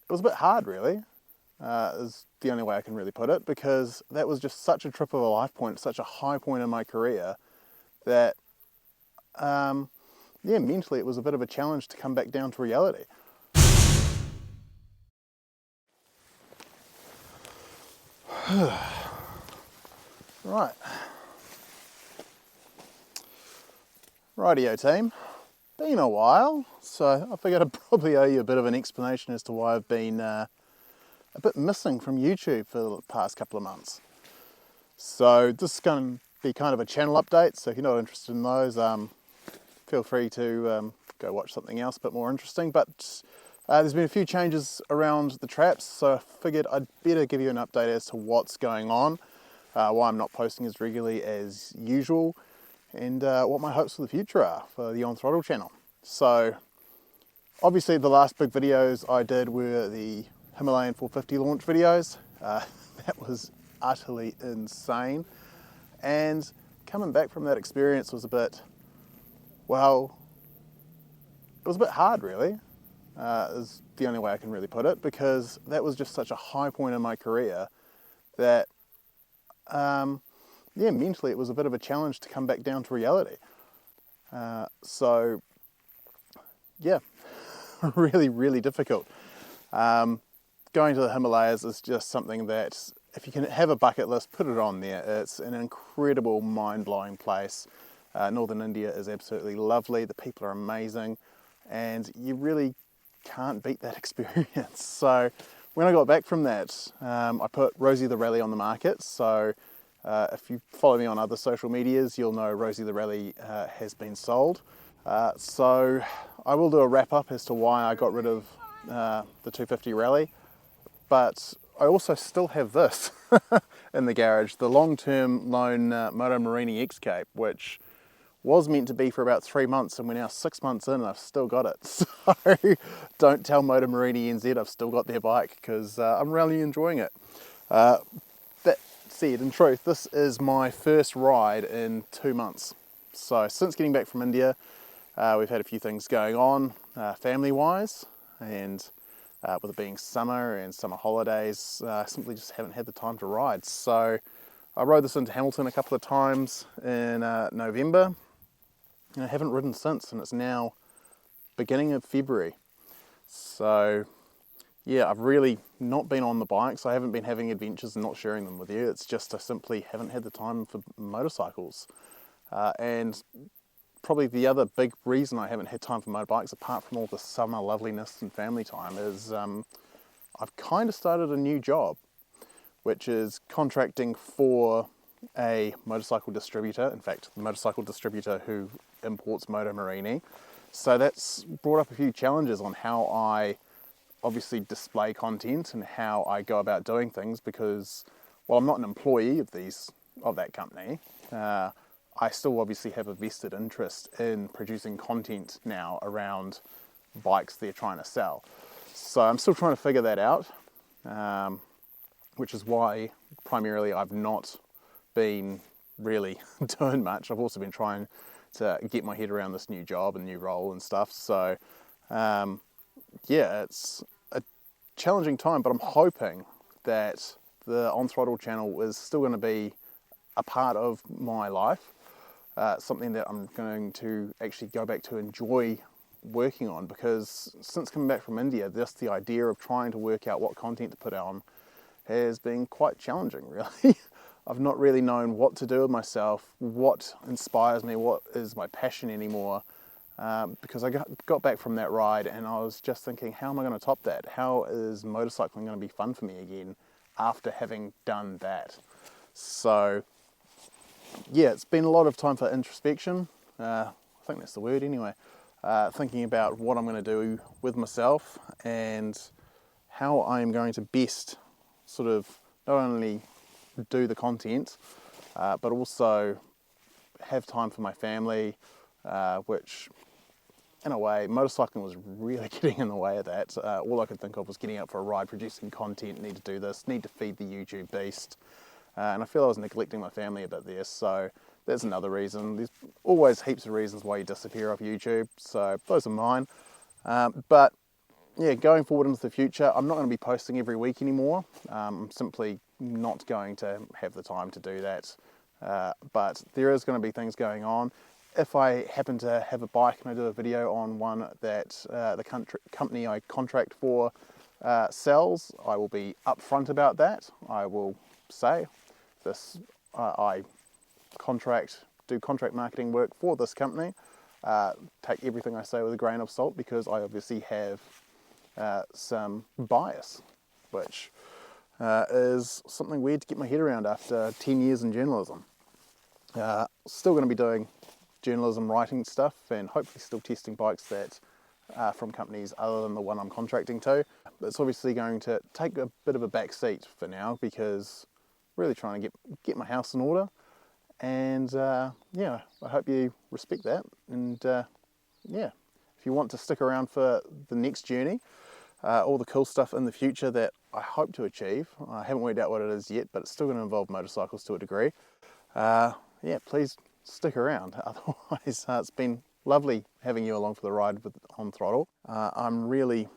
was a bit hard, really, is the only way I can really put it, because that was just such a trip of a life point, such a high point in my career that, yeah, mentally it was a bit of a challenge to come back down to reality. Right. Rightio team. Been a while, so I figured I'd probably owe you a bit of an explanation as to why I've been a bit missing from YouTube for the past couple of months. So this is going to be kind of a channel update, so if you're not interested in those, feel free to go watch something else a bit more interesting. But there's been a few changes around the traps, so I figured I'd better give you an update as to what's going on, why I'm not posting as regularly as usual, and what my hopes for the future are for the OnThrottle channel. So obviously the last big videos I did were the Himalayan 450 launch videos. That was utterly insane, and coming back from that experience was a bit, well, it was a bit hard, really, is the only way I can really put it, because that was just such a high point in my career that, yeah, mentally it was a bit of a challenge to come back down to reality. So, yeah, really, really difficult. Going to the Himalayas is just something that, if you can have a bucket list, put it on there. It's an incredible, mind-blowing place. Northern India is absolutely lovely. The people are amazing, and you really can't beat that experience. So when I got back from that, I put Rosie the Rally on the market. So if you follow me on other social medias, you'll know Rosie the Rally has been sold. So I will do a wrap up as to why I got rid of the 250 Rally, but I also still have this in the garage, the long-term loan Moto Morini X-Cape, which was meant to be for about 3 months, and we're now 6 months in and I've still got it. So don't tell Moto Morini NZ I've still got their bike, because I'm really enjoying it. That said, in truth, this is my first ride in 2 months. So since getting back from India, we've had a few things going on family-wise, and with it being summer and summer holidays, I simply just haven't had the time to ride. So I rode this into Hamilton a couple of times in November, and I haven't ridden since, and it's now beginning of February. So yeah, I've really not been on the bikes. I haven't been having adventures and not sharing them with you. It's just I simply haven't had the time for motorcycles. And probably the other big reason I haven't had time for motorbikes, apart from all the summer loveliness and family time, is I've kind of started a new job, which is contracting for a motorcycle distributor. In fact, the motorcycle distributor who imports Moto Morini. So that's brought up a few challenges on how I obviously display content and how I go about doing things, because while I'm not an employee of that company, I still obviously have a vested interest in producing content now around bikes they're trying to sell. So I'm still trying to figure that out, which is why primarily I've not been really doing much. I've also been trying to get my head around this new job and new role and stuff. So yeah, it's a challenging time, but I'm hoping that the OnThrottle channel is still going to be a part of my life, something that I'm going to actually go back to enjoy working on, because since coming back from India, just the idea of trying to work out what content to put on has been quite challenging, really. I've not really known what to do with myself, what inspires me, what is my passion anymore, because I got back from that ride and I was just thinking, how am I going to top that? How is motorcycling going to be fun for me again after having done that? So yeah, it's been a lot of time for introspection. I think that's the word anyway. Thinking about what I'm going to do with myself and how I'm going to best sort of not only do the content, but also have time for my family, which in a way, motorcycling was really getting in the way of that. All I could think of was getting out for a ride, producing content, need to do this, need to feed the YouTube beast. And I feel I was neglecting my family a bit there, so that's another reason. There's always heaps of reasons why you disappear off YouTube, so those are mine. But yeah, going forward into the future, I'm not going to be posting every week anymore. I'm simply not going to have the time to do that. But there is going to be things going on. If I happen to have a bike and I do a video on one that the company I contract for sells, I will be upfront about that. I will say this: I do contract marketing work for this company. Take everything I say with a grain of salt, because I obviously have some bias, which is something weird to get my head around after 10 years in journalism. Still going to be doing journalism writing stuff, and hopefully still testing bikes that are from companies other than the one I'm contracting to. But it's obviously going to take a bit of a back seat for now, because really trying to get my house in order. And yeah, I hope you respect that. And yeah, if you want to stick around for the next journey, all the cool stuff in the future that I hope to achieve. I haven't worked out what it is yet, but it's still going to involve motorcycles to a degree. Yeah, please stick around. Otherwise, it's been lovely having you along for the ride with OnThrottle. I'm really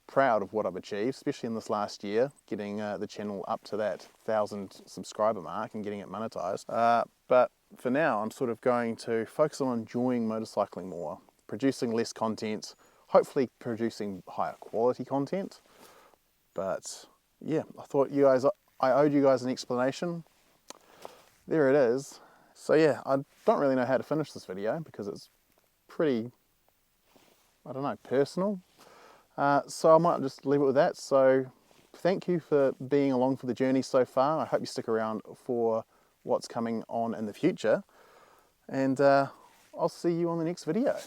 proud of what I've achieved, especially in this last year, getting the channel up to that 1,000 subscriber mark and getting it monetized. But for now, I'm sort of going to focus on enjoying motorcycling more, producing less content, hopefully producing higher quality content. But yeah, I thought I owed you guys an explanation. There it is. So yeah, I don't really know how to finish this video because it's pretty, I don't know, personal. So I might just leave it with that. So thank you for being along for the journey so far. I hope you stick around for what's coming on in the future. And I'll see you on the next video.